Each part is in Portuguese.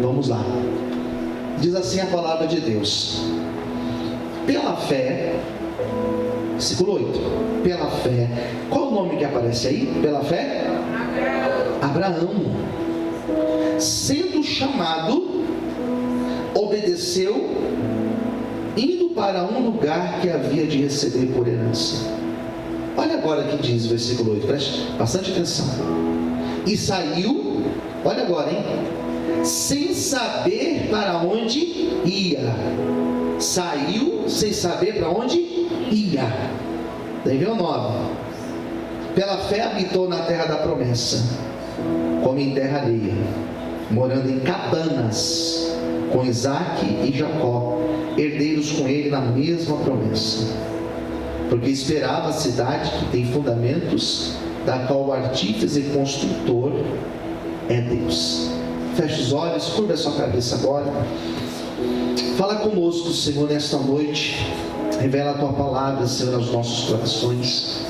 Vamos lá. Diz assim a palavra de Deus: pela fé, versículo 8, pela fé, qual o nome que aparece aí? Pela fé? Abraão, sendo chamado, obedeceu, indo para um lugar que havia de receber por herança. Olha agora o que diz o versículo 8, preste bastante atenção. E saiu, olha agora, hein? Sem saber para onde ia. Saiu sem saber para onde ia. Daí vem o 9. Pela fé habitou na terra da promessa, como em terra alheia, morando em cabanas, com Isaque e Jacó, herdeiros com ele na mesma promessa, porque esperava a cidade que tem fundamentos, da qual o artífice e construtor é Deus. Feche os olhos, curva a sua cabeça agora. Fala conosco, Senhor, nesta noite. Revela a Tua palavra, Senhor, aos nossos corações.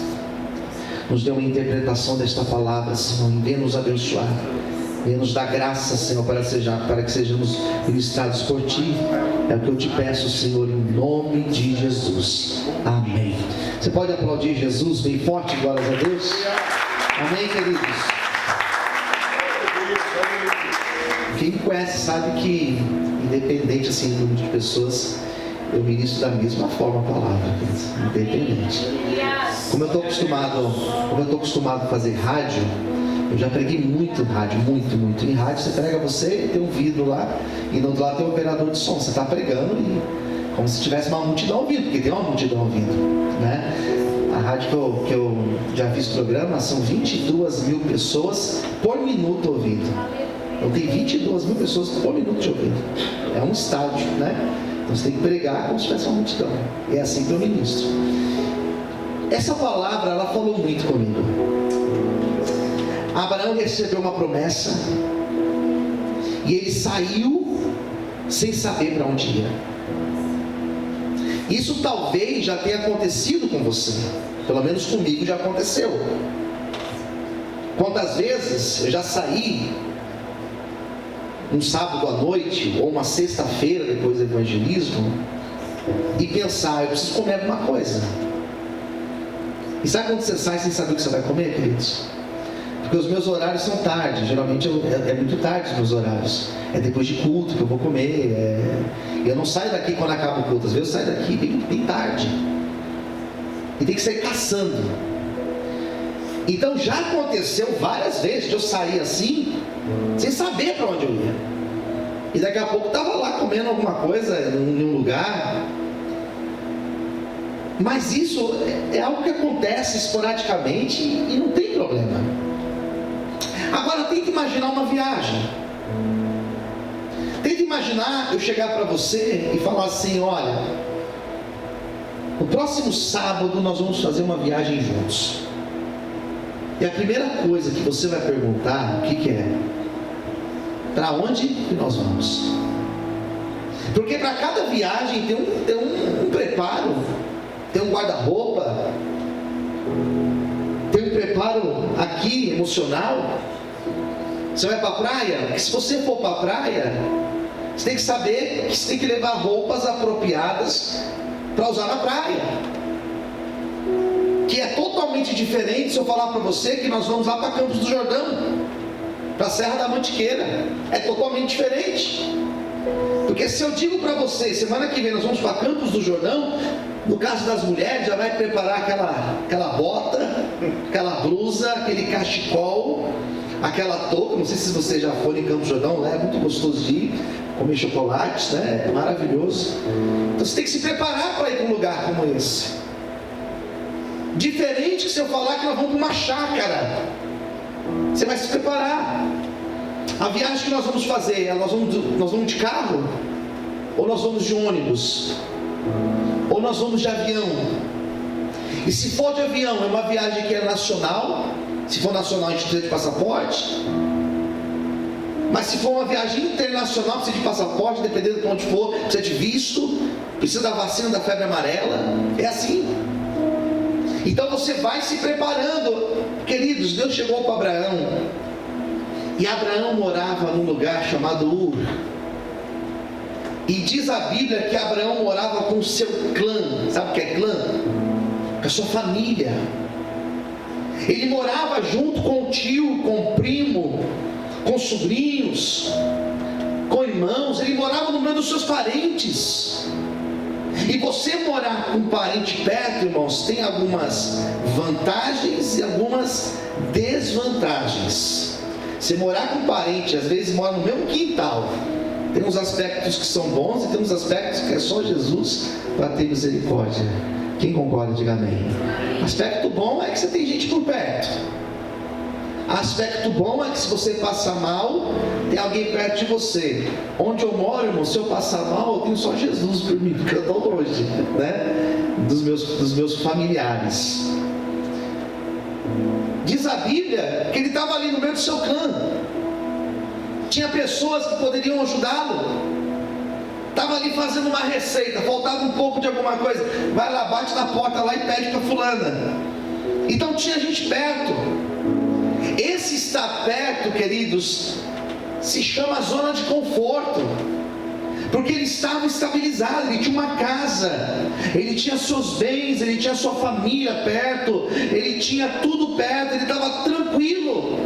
Nos dê uma interpretação desta palavra, Senhor, e venha nos abençoar. Venha nos dar graça, Senhor, para que sejamos ministrados por Ti. É o que eu te peço, Senhor, em nome de Jesus. Amém. Você pode aplaudir Jesus bem forte, glórias a Deus. Amém, queridos. Quem me conhece sabe que, independente assim do número de pessoas, eu ministro da mesma forma a palavra, independente. Como eu estou acostumado a fazer rádio, eu já preguei muito rádio, muito. Em rádio você prega, você tem um vidro lá, e do outro lado tem um operador de som. Você está pregando e como se tivesse uma multidão ouvindo, porque tem uma multidão ouvindo, né? A rádio que eu já fiz programa, são 22 mil pessoas por minuto ouvindo. Então tem 22 mil pessoas por minuto de ouvido. É um estádio, né? Então você tem que pregar como se tivesse uma multidão. E é assim que eu ministro. Essa palavra, ela falou muito comigo. Abraão recebeu uma promessa e ele saiu sem saber para onde ia. Isso talvez já tenha acontecido com você. Pelo menos comigo já aconteceu. Quantas vezes eu já saí um sábado à noite ou uma sexta-feira depois do evangelismo e pensar, eu preciso comer alguma coisa. E sabe quando você sai sem saber o que você vai comer, queridos? Porque os meus horários são tarde, geralmente é muito tarde os meus horários. É depois de culto que eu vou comer. Eu não saio daqui quando acaba o culto, às vezes eu saio daqui bem tarde. E tem que sair caçando. Então já aconteceu várias vezes de eu sair assim, sem saber para onde eu ia. E daqui a pouco estava lá comendo alguma coisa em um lugar. Mas isso é algo que acontece esporadicamente e não tem problema. Agora tenta imaginar uma viagem. Tenta imaginar eu chegar para você e falar assim: olha, no próximo sábado nós vamos fazer uma viagem juntos. E a primeira coisa que você vai perguntar, o que é? Para onde que nós vamos? Porque para cada viagem tem um preparo, tem um guarda-roupa, tem um preparo aqui emocional. Você vai para a praia? Porque se você for para a praia, você tem que saber que você tem que levar roupas apropriadas para usar na praia. Que é totalmente diferente se eu falar para você que nós vamos lá para Campos do Jordão, para a Serra da Mantiqueira. É totalmente diferente. Porque se eu digo para você, semana que vem nós vamos para Campos do Jordão, no caso das mulheres, já vai preparar aquela bota, aquela blusa, aquele cachecol, aquela touca. Não sei se você já foi em Campos do Jordão, lá é muito gostoso de ir, comer chocolates, né? É maravilhoso. Então você tem que se preparar para ir para um lugar como esse. Diferente que se eu falar que nós vamos para uma chácara, você vai se preparar. A viagem que nós vamos fazer, nós vamos de carro? Ou nós vamos de ônibus? Ou nós vamos de avião? E se for de avião, é uma viagem que é nacional. Se for nacional, a gente precisa de passaporte. Mas se for uma viagem internacional, precisa de passaporte, dependendo de onde for, precisa de visto, precisa da vacina da febre amarela. É assim. Então você vai se preparando. Queridos, Deus chegou para Abraão E Abraão morava num lugar chamado Ur. E diz a Bíblia que Abraão morava com o seu clã. Sabe o que é clã? Com a sua família. Ele morava junto com o tio, com o primo, com sobrinhos, com irmãos. Ele morava no meio dos seus parentes. E você morar com um parente perto, irmãos, tem algumas vantagens e algumas desvantagens. Você morar com um parente, às vezes mora no mesmo quintal. Tem uns aspectos que são bons e tem uns aspectos que é só Jesus para ter misericórdia. Quem concorda, diga amém. Aspecto bom é que você tem gente por perto. Aspecto bom é que se você passar mal, tem alguém perto de você. Onde eu moro, irmão, se eu passar mal, eu tenho só Jesus por mim, porque eu estou longe, né? Dos meus familiares. Diz a Bíblia que ele estava ali no meio do seu clã. Tinha pessoas que poderiam ajudá-lo. Estava ali fazendo uma receita, faltava um pouco de alguma coisa. Vai lá, bate na porta lá e pede para fulana. Então tinha gente perto. Esse estar perto, queridos, se chama zona de conforto. Porque ele estava estabilizado, ele tinha uma casa, ele tinha seus bens, ele tinha sua família perto, ele tinha tudo perto, ele estava tranquilo.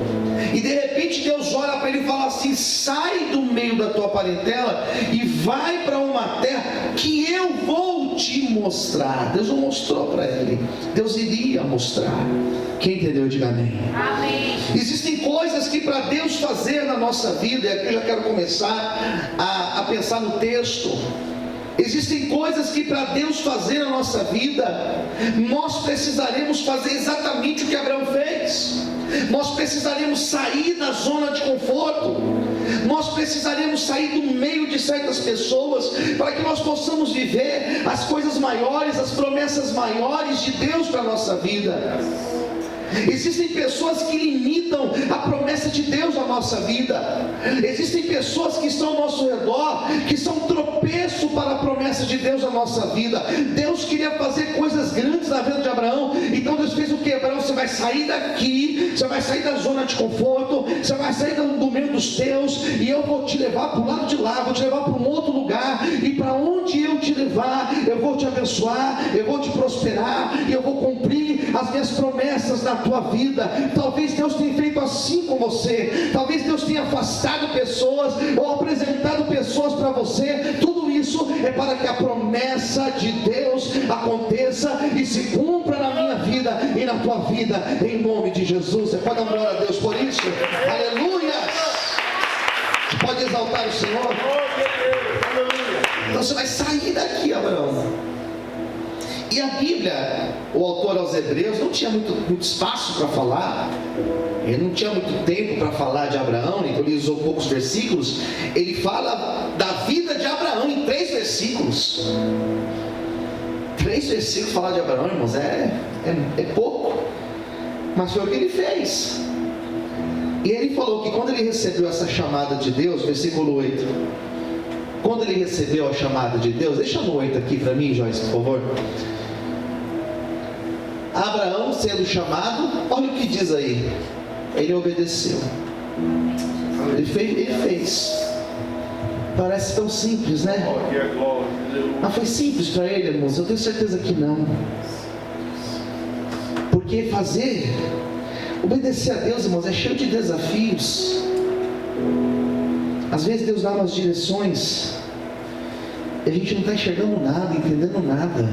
E de repente Deus olha para ele e fala assim: sai do meio da tua parentela e vai para uma terra que eu vou te mostrar. Deus não mostrou para ele, Deus iria mostrar. Quem entendeu, diga amém. Amém. Existem coisas que para Deus fazer na nossa vida, e aqui eu já quero começar a pensar no texto. Existem coisas que para Deus fazer na nossa vida, nós precisaremos fazer exatamente o que Abraão fez. Nós precisaremos sair da zona de conforto. Nós precisaremos sair do meio de certas pessoas, para que nós possamos viver as coisas maiores, as promessas maiores de Deus para a nossa vida. Existem pessoas que limitam a promessa de Deus na nossa vida. Existem pessoas que estão ao nosso redor, que são tropeço para a promessa de Deus na nossa vida. Deus queria fazer coisas grandes na vida de Abraão. Então Deus fez o que? Abraão, você vai sair daqui, você vai sair da zona de conforto, você vai sair do meio dos teus, e eu vou te levar para o lado de lá, vou te levar para um outro lugar, e para onde eu te levar, eu vou te abençoar, eu vou te prosperar, e eu vou cumprir as minhas promessas na tua vida. Talvez Deus tenha feito assim com você, talvez Deus tenha afastado pessoas ou apresentado pessoas para você. Tudo isso é para que a promessa de Deus aconteça e se cumpra na minha vida e na tua vida, em nome de Jesus. Você pode dar glória a Deus por isso? Aleluia! Você pode exaltar o Senhor? Então você vai sair daqui, Abraão. E a Bíblia, o autor aos Hebreus, não tinha muito espaço para falar. Ele não tinha muito tempo para falar de Abraão, então ele usou poucos versículos. Ele fala da vida de Abraão em 3 versículos. 3 versículos falar de Abraão, irmãos, é pouco. Mas foi o que ele fez. E ele falou que quando ele recebeu essa chamada de Deus, versículo 8. Quando ele recebeu a chamada de Deus, deixa no 8 aqui para mim, Joyce, por favor. Abraão, sendo chamado, olha o que diz aí. Ele obedeceu. Ele fez. Parece tão simples, né? Mas foi simples para ele, irmãos? Eu tenho certeza que não. Porque obedecer a Deus, irmãos, é cheio de desafios. Às vezes Deus dá umas direções e a gente não está enxergando nada, entendendo nada,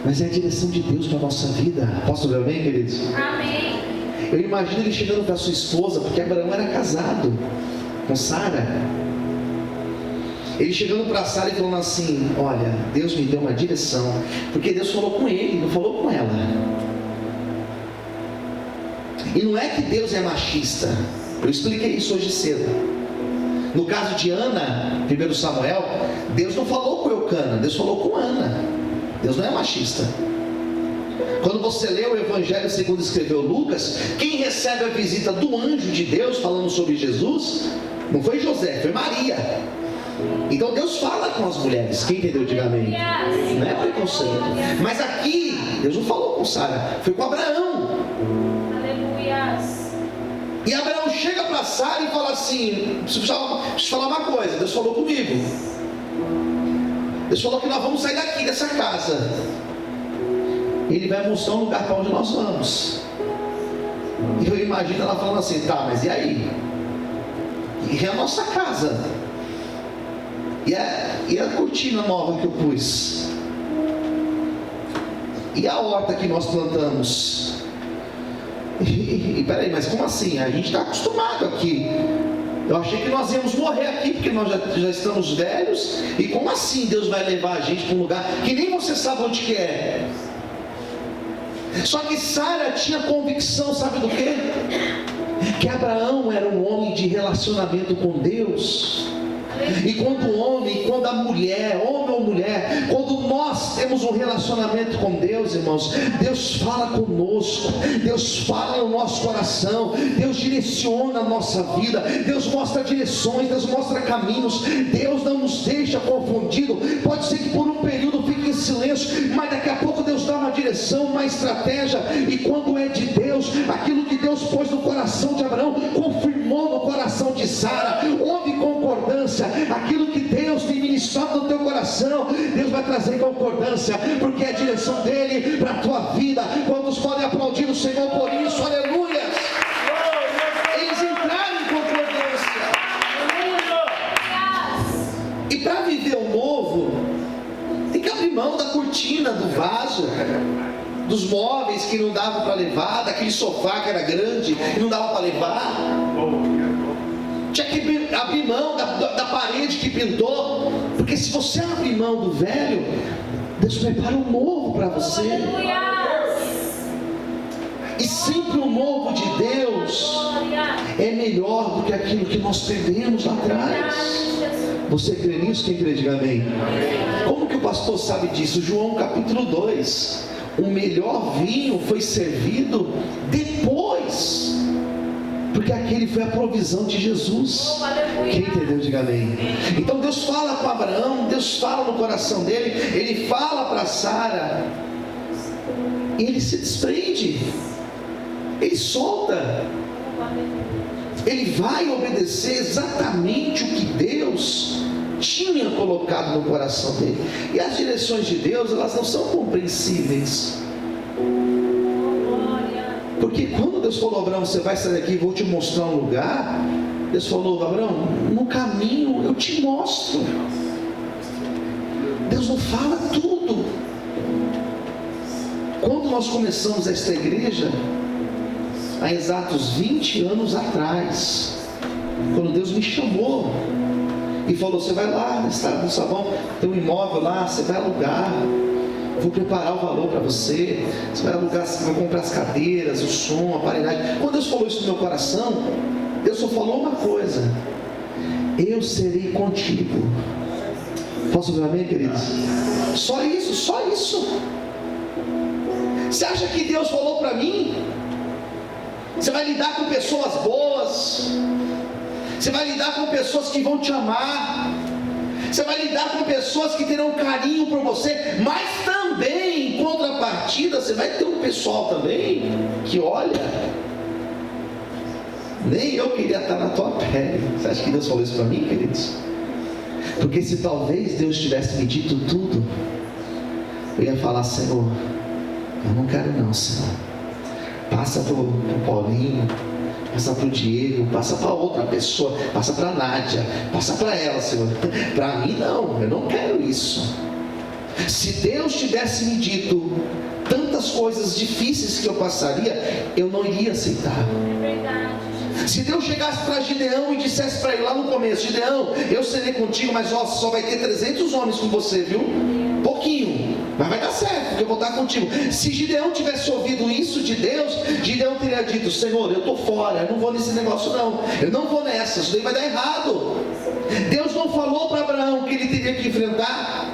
mas é a direção de Deus para a nossa vida. Posso ver bem, queridos? Amém. Eu imagino ele chegando para sua esposa, porque Abraão era casado com Sara. Ele chegando para Sara e falando assim: olha, Deus me deu uma direção, porque Deus falou com ele, não falou com ela. E não é que Deus é machista. Eu expliquei isso hoje cedo. No caso de Ana, 1 Samuel, Deus não falou com Eucana, Deus falou com Ana. Deus não é machista. Quando você lê o Evangelho segundo escreveu Lucas, quem recebe a visita do anjo de Deus falando sobre Jesus, não foi José, foi Maria. Então Deus fala com as mulheres. Quem entendeu, diga amém. Não é preconceito. Mas aqui, Deus não falou com Sara, foi com Abraão. E Abraão chega para Sara e fala assim: preciso falar uma coisa, Deus falou comigo. Deus falou que nós vamos sair daqui, dessa casa. Ele vai mostrar um lugar para onde nós vamos. E eu imagino ela falando assim: tá, mas e aí? E é a nossa casa. E a cortina nova que eu pus? E a horta que nós plantamos? E peraí, mas como assim? A gente está acostumado aqui. Eu achei que nós íamos morrer aqui, porque nós já estamos velhos. E como assim Deus vai levar a gente para um lugar que nem você sabe onde que é? Só que Sara tinha convicção, sabe do quê? Que Abraão era um homem de relacionamento com Deus. E quando o homem, quando a mulher, homem ou mulher, quando nós temos um relacionamento com Deus, irmãos, Deus fala conosco, Deus fala no nosso coração, Deus direciona a nossa vida, Deus mostra direções, Deus mostra caminhos, Deus não nos deixa confundido. Pode ser que por um período fique em silêncio, mas daqui a pouco Deus dá uma direção, uma estratégia. E quando é de Deus, aquilo que Deus pôs no coração de Abraão, confirmou no coração de Sara. Houve concordância. Aquilo que Deus tem ministrado no teu coração, Deus vai trazer concordância, porque é a direção dele para a tua vida. Quantos podem aplaudir o Senhor por isso? Aleluia! Eles entraram em concordância. E para viver o novo, tem que abrir mão da cortina, do vaso, dos móveis que não davam para levar, daquele sofá que era grande e não dava para levar. Tinha que abrir mão da parede que pintou, porque se você abrir mão do velho, Deus prepara um novo para você. E sempre o novo de Deus é melhor do que aquilo que nós perdemos lá atrás. Você crê nisso? Quem crê, diga amém. Como que o pastor sabe disso? João capítulo 2: o melhor vinho foi servido depois, porque aquele foi a provisão de Jesus. Quem entendeu, diga amém. Então Deus fala com Abraão, Deus fala no coração dele, ele fala para Sara, e ele se desprende, ele solta, ele vai obedecer exatamente o que Deus tinha colocado no coração dele. E as direções de Deus, elas não são compreensíveis. Porque quando Deus falou: Abraão, você vai sair daqui, vou te mostrar um lugar. Deus falou: Abraão, no caminho eu te mostro. Deus não fala tudo. Quando nós começamos esta igreja, há exatos 20 anos atrás, quando Deus me chamou e falou: você vai lá na Estrada do Sabão, tem um imóvel lá, você vai alugar, vou preparar o valor para você, você vai alugar, você vai comprar as cadeiras, o som, a aparelhagem. Quando Deus falou isso no meu coração, Deus só falou uma coisa: eu serei contigo. Posso ouvir amém, queridos? Só isso, só isso. Você acha que Deus falou para mim: você vai lidar com pessoas boas, você vai lidar com pessoas que vão te amar, você vai lidar com pessoas que terão carinho por você, mas também, em contrapartida, você vai ter um pessoal também que, olha, nem eu queria estar na tua pele. Você acha que Deus falou isso para mim, queridos? Porque se talvez Deus tivesse me dito tudo, eu ia falar: Senhor, eu não quero não, Senhor. Passa para o Paulinho, passa para o Diego, passa para outra pessoa, passa para a Nádia, passa para ela, Senhor. Para mim não, eu não quero isso. Se Deus tivesse me dito tantas coisas difíceis que eu passaria, eu não iria aceitar. É verdade. Se Deus chegasse para Gideão e dissesse para ele lá no começo: Gideão, eu serei contigo, mas ó, só vai ter 300 homens com você, viu? Pouquinho, mas vai dar certo, porque eu vou estar contigo. Se Gideão tivesse ouvido isso de Deus, Gideão teria dito: Senhor, eu estou fora, eu não vou nesse negócio não, eu não vou nessa, isso daí vai dar errado. Deus não falou para Abraão que ele teria que enfrentar,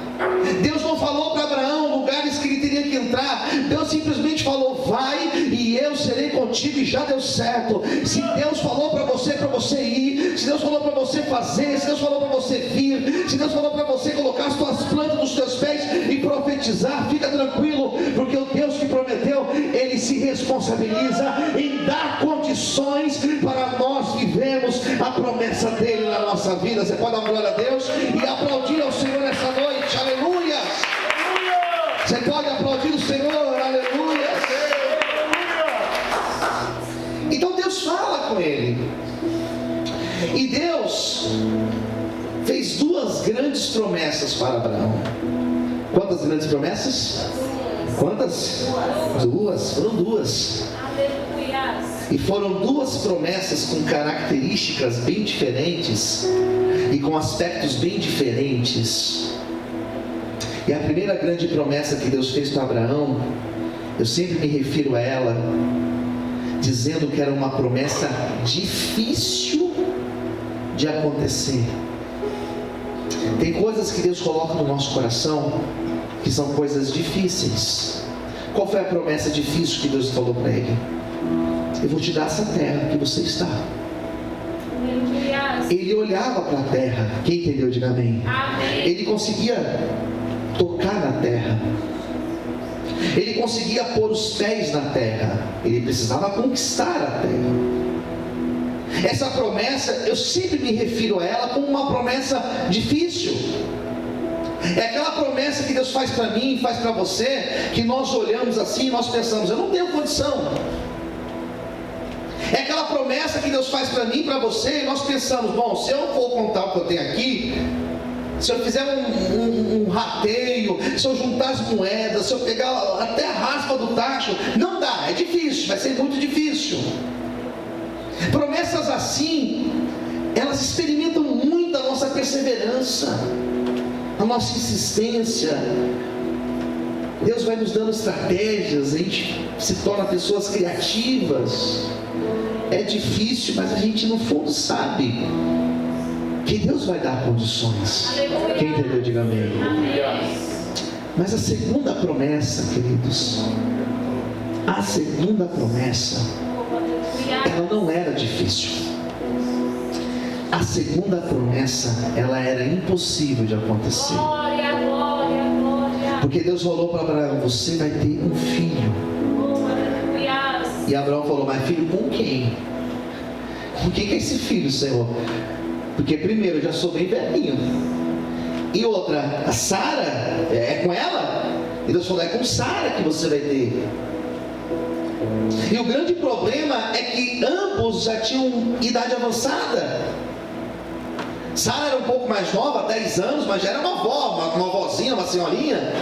Deus não falou para Abraão lugares que ele teria que entrar. Deus simplesmente falou: vai e eu serei contigo, e já deu certo. Se Deus falou para você ir, se Deus falou para você fazer, se Deus falou para você vir, se Deus falou para você colocar as tuas plantas nos teus pés e profetizar, fica tranquilo, porque o Deus que prometeu, Ele se responsabiliza em dar condições para promessa dele na nossa vida. Você pode dar glória a Deus e aplaudir ao Senhor nessa noite, aleluia. Você pode aplaudir o Senhor, aleluia. Então Deus fala com ele, e Deus fez duas grandes promessas para Abraão. Quantas grandes promessas? Quantas? Duas, foram duas. E foram duas promessas com características bem diferentes e com aspectos bem diferentes. E a primeira grande promessa que Deus fez para Abraão, eu sempre me refiro a ela dizendo que era uma promessa difícil de acontecer. Tem coisas que Deus coloca no nosso coração que são coisas difíceis. Qual foi a promessa difícil que Deus falou para ele? Eu vou te dar essa terra que você está. Ele olhava para a terra. Quem entendeu, diga amém. Ele conseguia tocar na terra. Ele conseguia pôr os pés na terra. Ele precisava conquistar a terra. Essa promessa, eu sempre me refiro a ela como uma promessa difícil. É aquela promessa que Deus faz para mim, faz para você, que nós olhamos assim e nós pensamos, eu não tenho condição. É aquela promessa que Deus faz para mim e para você, e nós pensamos, bom, se eu for contar o que eu tenho aqui, se eu fizer um rateio, se eu juntar as moedas, se eu pegar até a raspa do tacho, não dá, é difícil, vai ser muito difícil. Promessas assim, elas experimentam muito a nossa perseverança, a nossa insistência. Deus vai nos dando estratégias, a gente se torna pessoas criativas. É difícil, mas a gente no fundo sabe que Deus vai dar condições. Aleluia. Quem entendeu, diga amém. Amém. Mas a segunda promessa, queridos, a segunda promessa, ela não era difícil. A segunda promessa, ela era impossível de acontecer. Glória, glória, glória. Porque Deus falou para Abraão, você vai ter um filho. E Abraão falou, mas filho com quem? Com quem que é esse filho, Senhor? Porque primeiro, eu já sou bem velhinho. E outra, a Sara, é com ela? E Deus falou, é com Sara que você vai ter. E o grande problema é que ambos já tinham idade avançada. Sara era um pouco mais nova, 10 anos, mas já era uma avó, uma vozinha, uma senhorinha.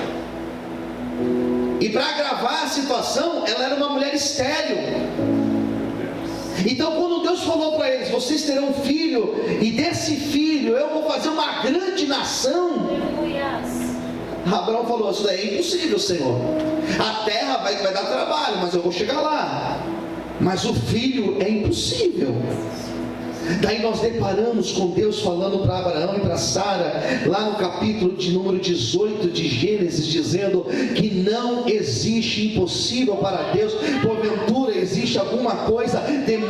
E para agravar a situação, ela era uma mulher estéril. Então quando Deus falou para eles, vocês terão um filho, e desse filho eu vou fazer uma grande nação, Abraão falou, isso daí é impossível, Senhor. A terra vai dar trabalho, mas eu vou chegar lá. Mas o filho é impossível. Daí nós deparamos com Deus falando para Abraão e para Sara, lá no capítulo de número 18 de Gênesis, dizendo que não existe impossível para Deus. Porventura existe alguma coisa